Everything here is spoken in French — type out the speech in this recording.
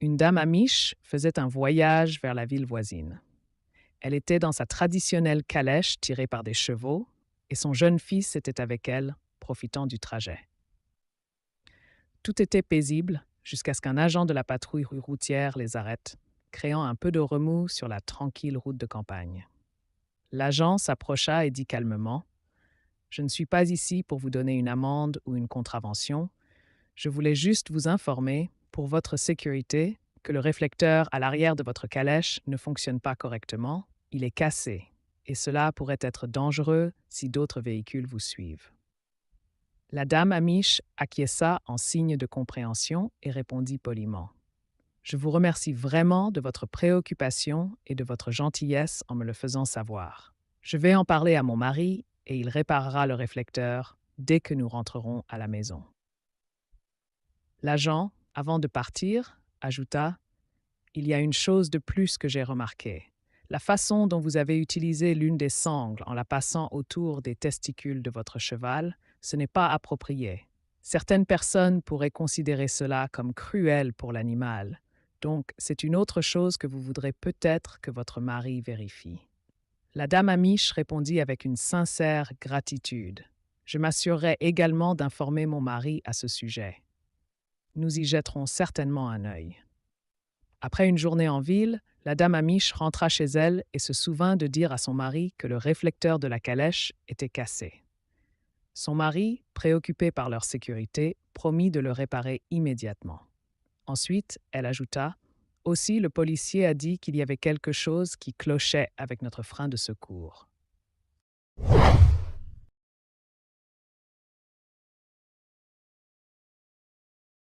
Une dame amiche faisait un voyage vers la ville voisine. Elle était dans sa traditionnelle calèche tirée par des chevaux et son jeune fils était avec elle, profitant du trajet. Tout était paisible jusqu'à ce qu'un agent de la patrouille routière les arrête, créant un peu de remous sur la tranquille route de campagne. L'agent s'approcha et dit calmement: Je ne suis pas ici pour vous donner une amende ou une contravention. Je voulais juste vous informer, pour votre sécurité, que le réflecteur à l'arrière de votre calèche ne fonctionne pas correctement, il est cassé, et cela pourrait être dangereux si d'autres véhicules vous suivent. La dame Amish acquiesça en signe de compréhension et répondit poliment: Je vous remercie vraiment de votre préoccupation et de votre gentillesse en me le faisant savoir. Je vais en parler à mon mari et il réparera le réflecteur dès que nous rentrerons à la maison. L'agent, avant de partir, ajouta: Il y a une chose de plus que j'ai remarquée. La façon dont vous avez utilisé l'une des sangles en la passant autour des testicules de votre cheval, ce n'est pas approprié. Certaines personnes pourraient considérer cela comme cruel pour l'animal, donc c'est une autre chose que vous voudrez peut-être que votre mari vérifie. La dame Amiche répondit avec une sincère gratitude. Je m'assurerai également d'informer mon mari à ce sujet. Nous y jetterons certainement un œil. Après une journée en ville, la dame Amiche rentra chez elle et se souvint de dire à son mari que le réflecteur de la calèche était cassé. Son mari, préoccupé par leur sécurité, promit de le réparer immédiatement. Ensuite, elle ajouta: Aussi, le policier a dit qu'il y avait quelque chose qui clochait avec notre frein de secours.